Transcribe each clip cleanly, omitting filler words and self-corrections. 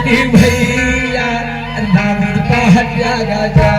कि भैया दाऊद का हत्या गजा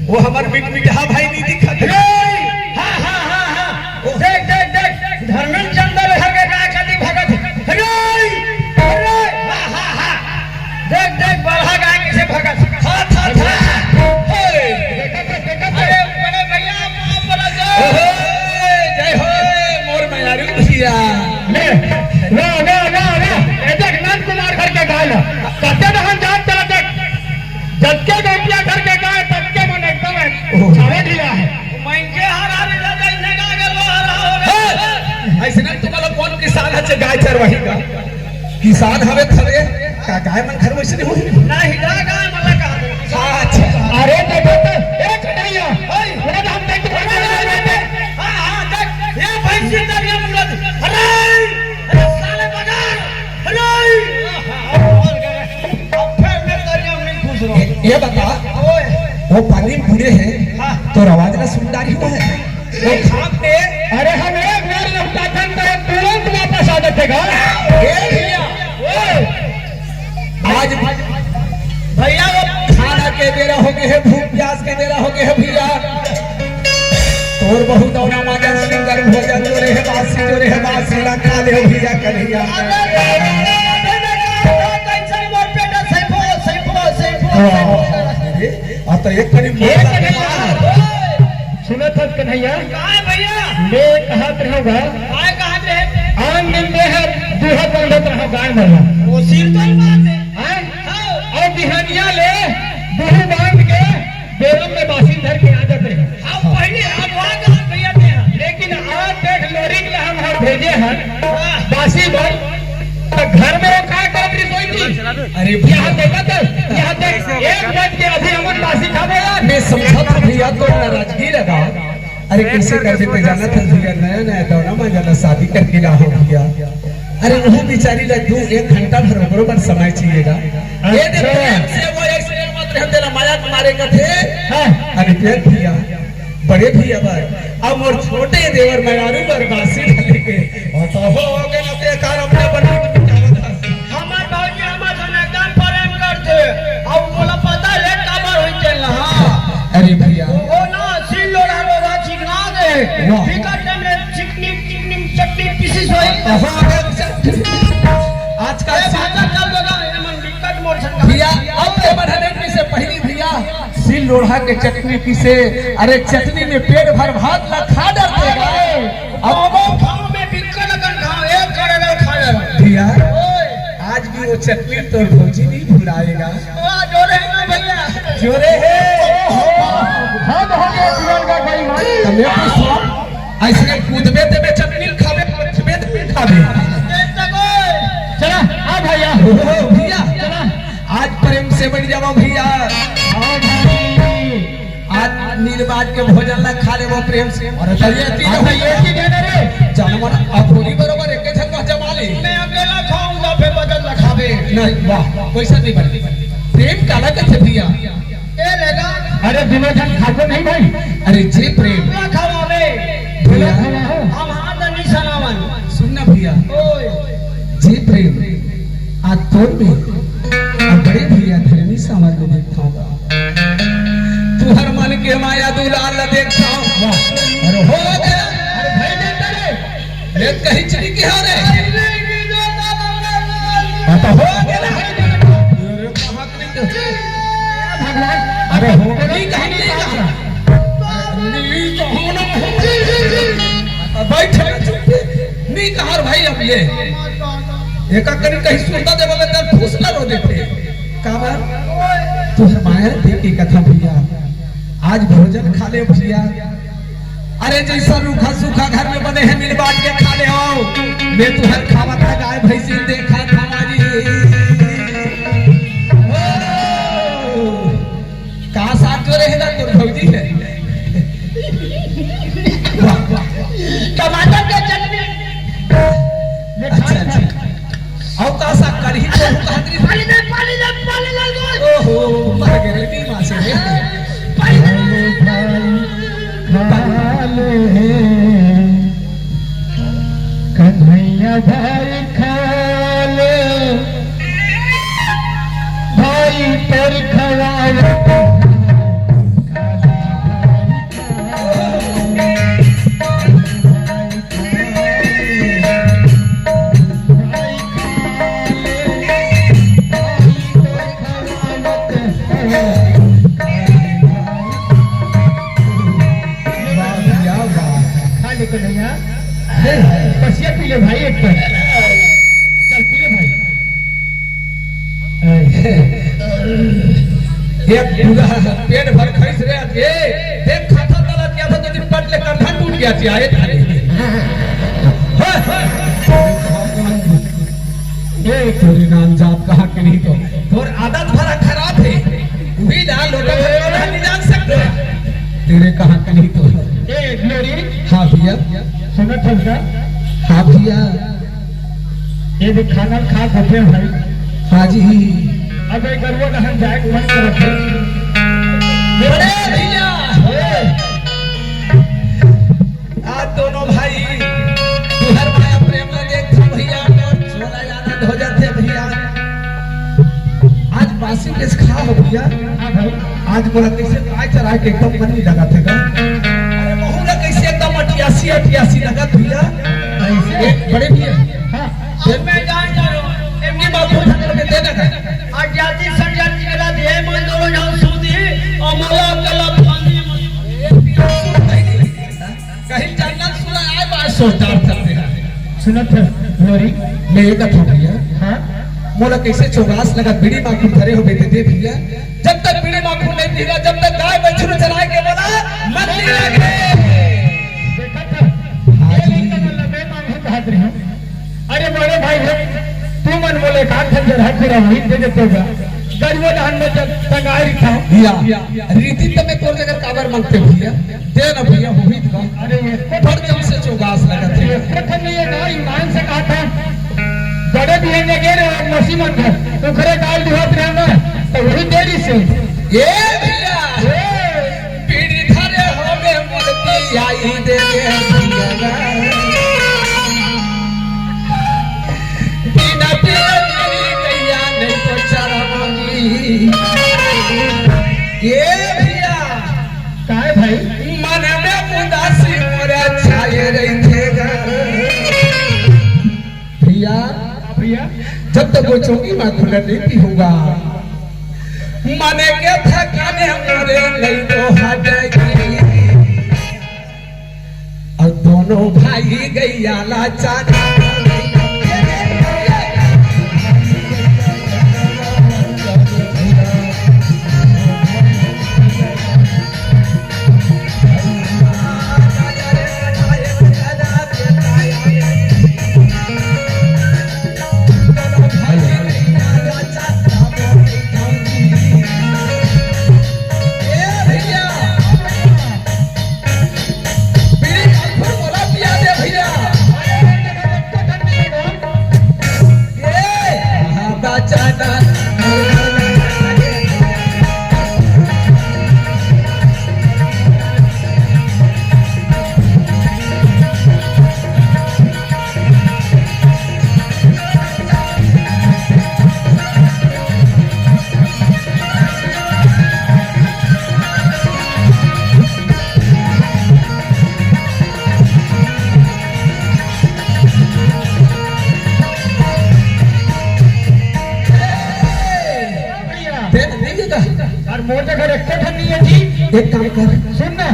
वो हमारे मिठा भाई नहीं दिखत है। हाँ हाँ हाँ हाँ देख देख देख धर्मेंद्र चंदर हर के गाय खाती भगत अरे अरे हाँ हाँ हाँ देख देख बड़ा गाय कैसे भगत था था था अरे बड़े भैया मां बोला जय हो मोर मयारी भैया ले ना ना ना ना ये देख नंद कुमार घर के गाय ना कते दहन जान चला देख जब के गोपिया घर के गाय तब के मन एकदम छावे दिया है मैंने हरा दिला जैसे गाय गलो हरा हो गया ऐसे ना तुम्हारा कौन किसान है गाय चरवाही का किसान हवे खरे का गाय मन घर वैसे नहीं होई नहीं गाय मला कहा अच्छा अरे देखो तो एक कन्हैया ओए हम देख हां हां देख ये भैंसी दरिया मुरद अरे अरे साले बगार अरे अब फिर मैं दरिया में घुस रहा हूं ये बता वो पानी में बूढ़े हैं तो आवाज ना सुनदारी हुआ है वो खाम पे अरे हम एक बार लौटा था तो तुरंत वापस आ जातेगा ए भैया आज भैया वो खाना के बेरा हो गए है भूख प्यास के बेरा हो गए है भैया तोर बहुत दौड़ा माजा सिंगर भोजन जोरे है बासी ला खा ले भैया कन्हैया आ तो एक करीब सुनो तो कन्हैया भैया ले कहत रहोगा काय कहत रहे आन दिन में है दूहा बंधत रहो गाय वाला वो सिर तो बात है और बिहनिया ले दूह बांध के बेरम में बासी धर के आ जाते हैं अब पहले आप वहां कहां भैया थे लेकिन आज देख लोरी के हम हाथ भेजे हैं बासी बोल तो घर में वो काय करत रसोई थी अरे यहाँ देखा तो यहाँ देख एक बज के अभी हमन बासी खावे यार मैं समझा था भैया तो नाराजगी लगा अरे कैसे कर देते जाना था भैया नया नया दौरा में जाना शादी करके रहा भैया अरे वो बेचारी लड्डू 1 घंटा भर बरोबर समय चाहिएगा ये दे प्रेम से वो एक्सीडेंट मत रह देला माया मारे का थे अरे प्रेम भैया बड़े भैया बार अब मोर छोटे देवर मयारू बरबासी ढले के और तो हो गए न ते कार अपने बन हमार बाबूजी हमार संग एकदम प्रेम करते अब बोला पता है काबर होई चला हां अरे भैया ओ ना सिल लोड़ा रोवा चिकना दे फिकर में चिकनी चिकनी चटनी पीसी सोई आजकल भाषा चल लगा मन दिक्कत मोर संग भैया अब के बढ़ने से पहली भैया सिल लोढ़ा के चटनी पीसे अरे चटनी में पेट भर भात ला खा डरतेगा अब खाओ में बिक्कल लगन खाओ एक करे खा ले भैया आज भी वो चटनी तो भौजी नहीं भुलाएगा जोरे है ना भैया जोरे है हद हो गया जीवन का कोई भाई तमे पूछो ऐसे कूदबे देबे चटनी खाबे खाबे खाबे चला आ भैया भैया चला आज प्रेम से बढ़ जाओ भैया आज नीलबाज के भोजन ला खा ले वो प्रेम से और ये तीन ये की देना रे जानवर अपूरी बरोबर एक जगह जमा ले मैं अकेला खाऊंगा फिर बदल ला खाबे नहीं वाह पैसा नहीं बढ़ती प्रेम काला के भैया ए लेगा अरे दिनो जन खाको नहीं भाई अरे जे प्रेम ना खावावे भैया हम हाथ नहीं सनावन सुनना भैया ओए जे प्रेम आज तोर में बड़े भैया धरनी समाज में देखता होगा तू हर मन के माया दुलाल देखता हूँ अरे हो गया अरे भाई देता रे ले कहीं चली के हो रे तो हो गया भगवान अरे हो गई कहीं नहीं बैठे नहीं कहा भाई अब ये एक करी कहीं सुनता दे बोले तर फूस ना रो देते का बात तू हमारे देख की कथा भैया आज भोजन खा ले भैया अरे जैसा रूखा सूखा घर में बने हैं मिल बांट के खा ले आओ मैं तुहर खावा था गाय भैंसी देखा खावा जी कहा साथ जो रहेगा तो भौजी है टमाटर के चटनी अच्छा अच्छा और का सा कढ़ी को कहतरी पानी दे ओहो मर गए नी मां से कन्हैया भाई खाले भाई पर खवाले बसिया पी ले भाई एक चल पी ले भाई एक पूरा पेट भर खइस रे के देख खाता तला क्या था तो दिन पट ले कंधा टूट गया थी आए थारे ये तेरे नाम जाप कहा के नहीं तो और आदत भरा खराब है भी डाल लोटा भरा नहीं जान सकते तेरे कहा के नहीं तो ए ग्लोरी हां भैया सुनो ठंडा हां भैया ये भी खाना खा होते भाई हां जी अब एक गरबो दहन जाए मन करते बड़े भैया आज दोनों भाई तुहर माया प्रेम में देखता भैया सोना आनंद हो जाते भैया आज बासी के खा हो भैया हां भाई आज बोला कैसे राय चढ़ा के एकदम मन नहीं लगा थे अरे बहु ना कैसे एकदम 88 लगा भैया ऐसे एक बड़े भैया हां अब मैं जान जा रहा हूं एमनी बात हो के देना का आज जाति संजन निकला दे मन दोनों जाओ सूदी अमला कला फांदी कहीं जन्नत सुना आए बात सोचता करते हैं सुनत ग्लोरी मैं एक कथा भैया हां मोला कैसे चौगास लगा बीड़ी माखून धरे हो बेटे दे भैया जब तक बीड़ी माखून नहीं पीगा जब तक गाय बछड़ू चराए के बोला मत नहीं लगे देखा था ये लड़का बोला मैं मांगू कहत रही हूं अरे बड़े भाई तू मन बोले का खंजर है तेरा वही दे देते होगा गरीबों धान में जब तंगाई खाओ भैया रीति तो मैं तोर जगह काबर मांगते भैया दे ना भैया वही का अरे ये पर जब से चौगास लगा थे कथन ये ना ईमान से कहा था पियने गए रे मसी मन था तो खरे डाल दिवत रहे ना तो वही देरी से ये भैया पीड़ी धरे होगे मूर्ति आई दे भैया बिना पीड़ी कैया नहीं तो चढ़ाऊंगी ये भैया काहे भाई मन में उदासी मोरे छाए रहेगा भैया भैया जब तक वो चौकी में खुला नहीं पीऊंगा मने के थकाने मोरे नहीं तो हटेगी और दोनों भाई गैया लाचार और मोटे घर एक ठन्नी है जी एक काम कर सुन ना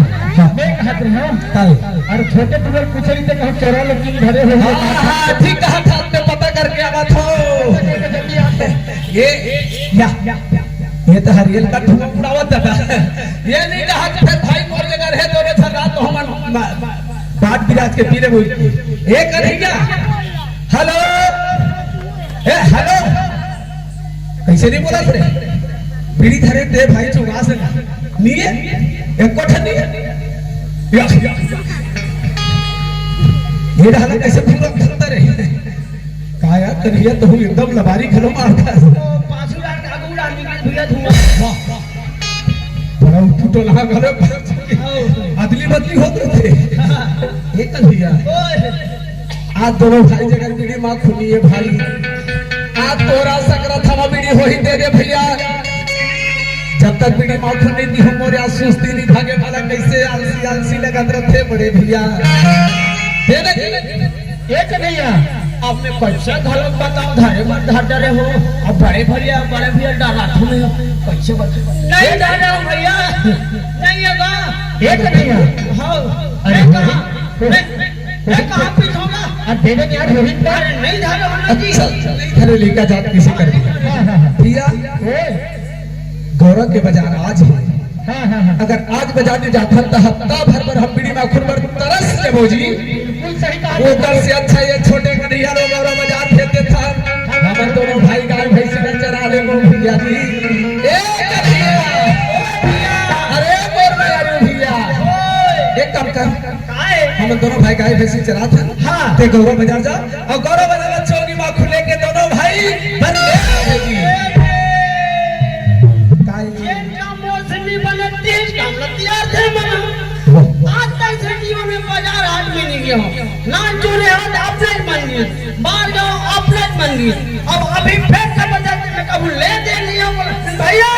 मैं कहते हैं कल और छोटे तुमर पूछे नहीं तो चोरा लोग की घरे हो हाँ ठीक कहा था आपने पता करके आवा थो जल्दी आते ये तो हरियल का ठुआ उड़ावत था ये नहीं कहा कि फिर भाई मोर जगह रहे तो रे सर रात तो हम बात बिराज के पीरे हुई ए करेगा हेलो ए हेलो कैसे नहीं बोला रे बीड़ी धरे दे भाई चुगा से नहीं एक कोठा नहीं ये ढाला कैसे पूरा करता रहे कहा यार कन्हैया तो हम एकदम लबारी खलो मारता 5 लाख आगू डालने के भैया धुआं बड़ा फुटो लगा गले अदली बदली होते थे ये कन्हैया आज दोनों भाई जगह बीड़ी माँ खुली है भाई आज तोरा सकरा थमा बीड़ी हो ही दे दे भैया जब तक बीड़ी माँ खुली नहीं हो मोरे सुस्ती नहीं भागे वाला कैसे आलसी आलसी लगत रहते बड़े भैया दे दे एक नहीं आपने कैसे गलत बताओ धारे मत धरे हो अब बड़े भैया डाला तुम्हें कैसे नहीं डाले हो भैया नहीं है एक नहीं हाँ अरे मैं कहाँ पीछूंगा अब दे देंगे यार रोहित नहीं धारे होना जी नहीं धरे लेकर जात किसी कर दिया भैया गौरव के बाजार आज है अगर आज बाजार में जाता तो हफ्ता भर पर हम बीड़ी में खुद पर तरस के बोझी ऊपर से अच्छा ये छोटे कन्हैया लोग गौरव बाजार फेंकते था हमारे दोनों भाई गाय भैंस में चरा ले को भैया जी ए कन्हैया अरे बोल यार भैया एक काम कर हम दोनों भाई गाय भैंस चरा था हाँ ते गौरव बाजार जा और गौरव बाजार चौकी में खुले के दोनों भाई बन ले आज तक सर्दियों में बाजार हाट में नहीं गया हूँ ना चोरे हाट अपलेट बन गए बाहर जाओ अपलेट बन गए अब अभी फिर से बाजार में कबू ले दे लिया भैया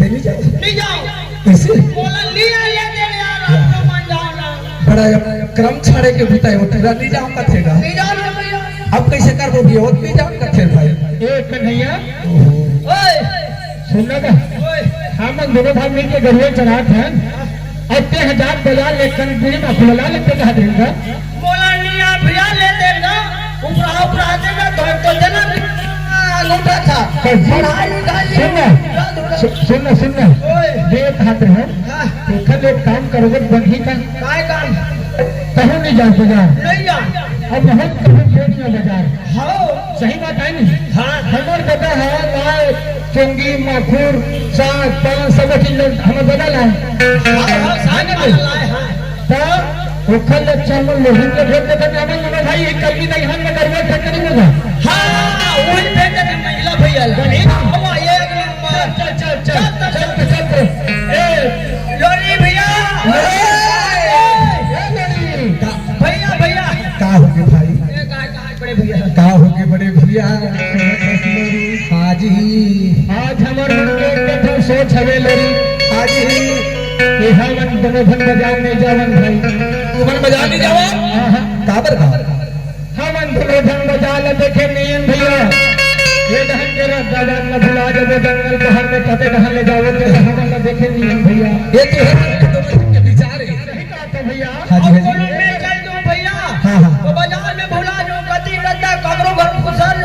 नहीं जाओगे नहीं जाओ कैसे बोला लिया ले दे यार आपको मान जाओ ना बड़ा क्रम छाड़े के भीतर वो तेरा नहीं जाऊं का थेगा नहीं जाओ ना भैया अब कैसे कर वो भी और नहीं जाऊं का थे भाई ए कन्हैया ओए सुन ना हम दोनों भाई मिलके गरुए चढ़ाते हैं अत्ते हजार बाजार लेकर बीड़ी में खुला लेते कहा देगा बोला नहीं आप भैया ले देगा ऊपर देगा तो देना लूटा था सुनना ये खाते हैं तो कल एक काम करोगे बंधी का काय काम कहीं नहीं जाओ बाजार नहीं जाओ अब हम कहीं नहीं बाजार हाँ सही बात है नहीं हाँ हमारे पता है गाय चुंगी माखूर साग पान सब चीज हमें बदल है तो ओखल चावल लोही के भेज देते चावल ना भाई कल भी नहीं हम करवा ठक्कर नहीं होगा हां वही भेज दे महिला भैया आओ ये चल ए लोरी भैया भैया भैया का हो गए भाई कहां बड़े भैया का हो गए बड़े भैया हाजी आज हमर के कथा सोच हवे लोरी हाजी के हमन दोनों भन बाजार में जावन भाई तुमन बाजार नहीं जावा काबर हमन दोनों भन बाजार देखे नहीं भैया ये दहन के दादा न भुला जब जंगल बाहर में कते कहां ले जाओ के हमन देखे नहीं भैया ये तो है तुम के विचार है सही बात है भैया हाजी हाजी मैं चल दूं भैया हां तो बाजार में भुला जो गति गद्दा कमरो घर घुसल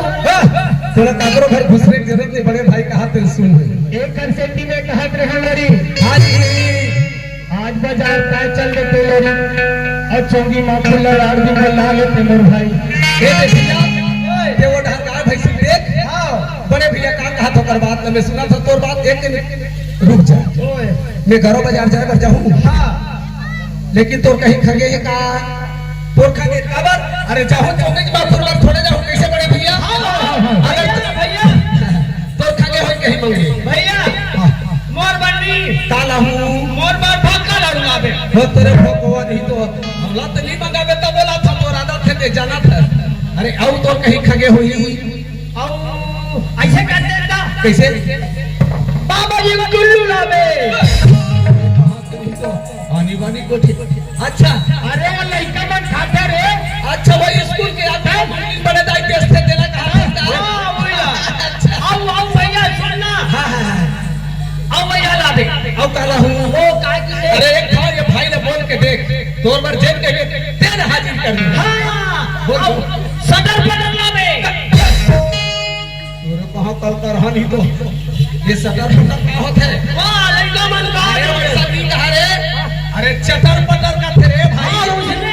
थोड़ा काकरो घर घुसने की जरूरत नहीं बड़े भाई कहा तेरे सुन एक सेंटी में कहा रहे लोरी आज बाजार का चल देते लोरी और चोंगी मां खुला यार भी ला लेते मोर भाई ये भैया ये वो ढंगा भाई से देख हां बड़े भैया का कहा तो कर बात मैं सुना था तोर बात एक मिनट रुक जा मैं घरों बाजार जाए पर जाऊं हां लेकिन तो कहीं खगे है का तोर खगे खबर अरे जाओ चौके की बात थोड़े जाओ कैसे बड़े भैया अरे भैया तोर खगे हो कहीं मंगे भैया मोर बंदी काला हूं मोर बात भागा लड़ूंगा बे हो तेरे भगवा नहीं तो हमला तो नहीं मंगाबे तो बोला था तोर आदत है जाना था अरे आओ तो कहीं खगे हुई आओ ऐसे कर देता कैसे बाबा जी गुल्लू लाबे आनी बानी को ठीक अच्छा अरे लड़का मन खाता रे अच्छा भाई स्कूल के आता है मंदिर बड़े दाई टेस्ट देना कहा हां भैया आओ भैया सुनना हां आओ भैया ला दे आओ काला हूं वो काय की अरे एक था ये भाई ने बोल के देख तोर बार जेल के तेरे हाजिर कर दे हां बोल सदर बदल लावे तोरे कहां कल कर हां नहीं तो ये सदर बदल का होता है वाह लड़का मन का अरे सभी कहा रे अरे चटर पटर का तेरे भाई उसने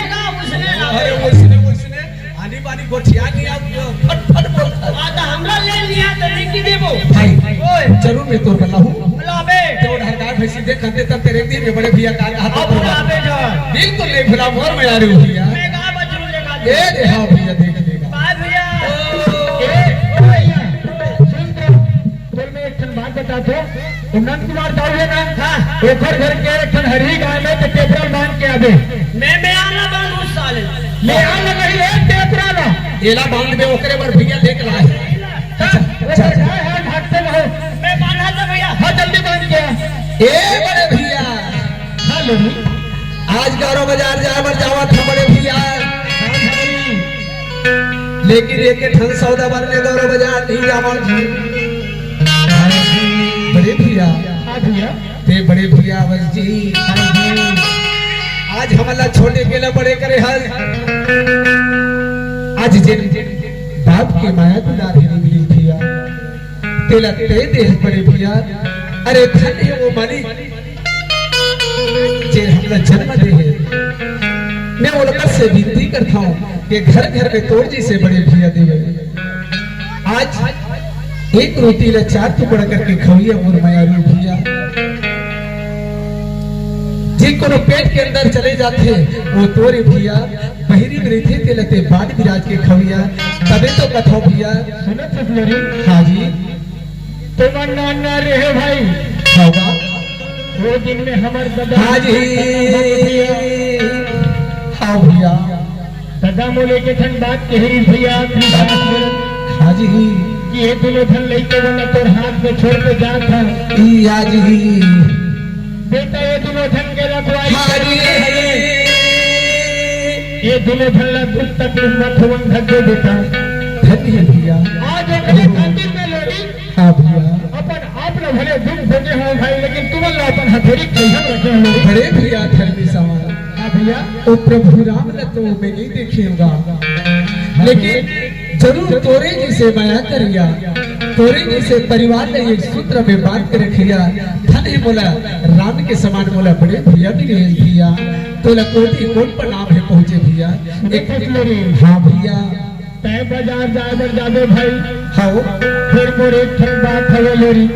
अरे उसने आनी बानी गोठिया नहीं आप फट फट बोलता आधा हमरा ले लिया तो लिखी देबो भाई ओए जरूर मैं तोर बल्ला हूं बुलावे तो हरकार भैंसी देख खंडे तब तेरे दिन में बड़े भैया का हाथ बुलावे जा बिल्कुल नहीं भुला मोर में आ रही भैया मैं का बजरू लेगा ए रे हां भैया देख लेगा बाय भैया ए भैया सुन तो मैं एक बात बता दो नंद कुमार जाओगे ना हां ओखर घर के एक हरी गाय में तो टेपरा बांध के आबे मैं आना बांध उस साल ले आना नहीं रे टेपरा ना एला बांध दे ओकरे पर भैया देख लाए अच्छा है भागते रहो मैं बांधा था भैया हां जल्दी बांध के ए बड़े भैया हां लोरी आज गारो बाजार जाए पर जावा था बड़े भैया लेकिन एक ठन सौदा बनने गारो बाजार नहीं जावा बड़े भैया हां भैया ते बड़े भैया बस जी आज हमला छोटे के बड़े करे हल आज जे बाप के माया दुलार ही मिली भैया तेला ते देह बड़े भैया अरे धन्य वो मालिक जे हमला जन्म दे है मैं उनका से विनती करता हूं कि घर घर में तोड़ जी से बड़े भैया देवे आज एक रोटी ला 4 टुकड़ा करके खविया मोर माया रू भैया जिनको पेट के अंदर चले जाते वो तोरे भैया बहिरी में रहते ते लते बाद विराज के खविया तबे तो कथो भैया सुनो फसलरी हां जी तो ना रहे भाई होगा वो दिन में हमार दादा हां जी हां भैया दादा मोले के ठन बात कहरी भैया हां जी ये दोनों धन लेके वाला तोर हाथ में छोड़ के जा था ई हां जी बेटा ये दोनों धन के रखवाई हां जी ये दोनों धन ला दुख तकलीफ मत होवन धके बेटा धन्य भैया आज अपने खातिर में लोरी हां भैया अपन आप न भले दुख भोगे हो भाई लेकिन तुम ला अपन हथेली कैसे रखे हो बड़े भैया धर्मी सवाल हां भैया ओ प्रभु राम ने तो मैं नहीं देखूंगा लेकिन जरूर तोरे जी से माया करिया तोरे जी से परिवार ने एक सूत्र में बांध के रखिया धन्य बोला राम के समान बोला बड़े भैया भी रहे भैया तो लकोटी कोट पर नाम है पहुंचे भैया एक हाँ भैया तय बाजार जाए जाबे भाई हाँ फिर मोर एक ठन बात है लोरी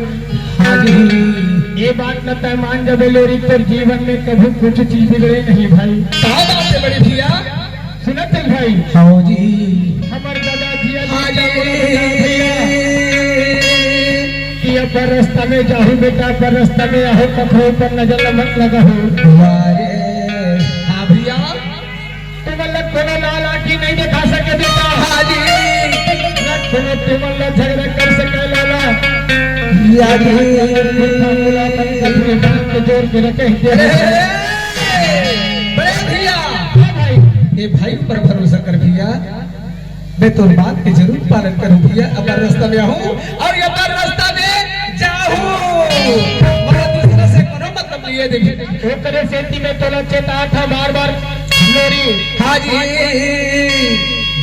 हाँ जी ये बात न तय मान जब लोरी पर जीवन में कभी कुछ चीज बिगड़े नहीं भाई। कहा बात है बड़े भैया? सुनत है भाई? हाँ जी। हमारे दादाजी हाँ जी। कि अब पर रास्ता में जाहू बेटा, पर रास्ता में आहो कखो पर नजर मत लगा हो। हाँ भैया। तुम अल्लाह कोनो लाल आँखी नहीं दिखा सके बेटा। हाँ जी। कोनो तुम अल्लाह झगड़ा कर सके लाला। जोर के रखे बड़े भैया ये भाई पर भरोसा कर भैया, मैं तो बात की जरूर पालन करूं भैया। अब रास्ता में आऊं और ये पर रास्ता में जाऊं, मगर दूसरे से कोनो मतलब नहीं है। देखिए वो करे सेती में तो चेता था बार बार लोरी। हाँ जी।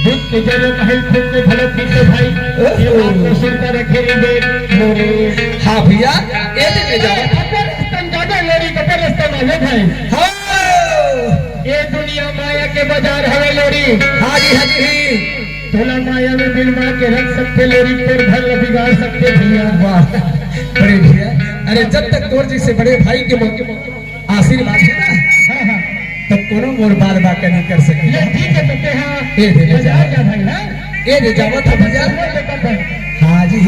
दुख के जरूरत है खुद के भले पीछे भाई, ये बात को सुनता रखे लोरी। हाँ भैया ये देखे जाओ ज्यादा लोरी का पर रास्ता में भाई। हाँ ये दुनिया माया के बाजार है लोरी। हाँ जी। हाँ जी। थोड़ा माया में दिल मार के रख सकते लोरी, पर घर बिगाड़ सकते भैया। वाह बड़े भैया, अरे जब तक तोर जी से बड़े भाई के आशीर्वाद है ना, हाँ हाँ, तब कोनो मोर बाल बाका नहीं कर सके। ये ठीक है सकते हाँ। ये दे बाजार क्या भाई? हाँ ये दे जाओ था भैया। हाँ जी।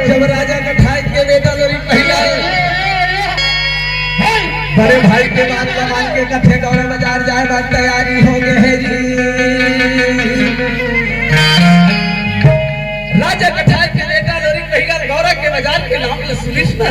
जब राजा का ठाई के बेटा लोरी पहला बड़े भाई के बात का मान के कथे गौरव बाजार जाए बात तैयारी हो गए है जी। राजा कठाई के बेटा लोरी पहिया गौरव के बाजार के नाम ले सुनिस ना।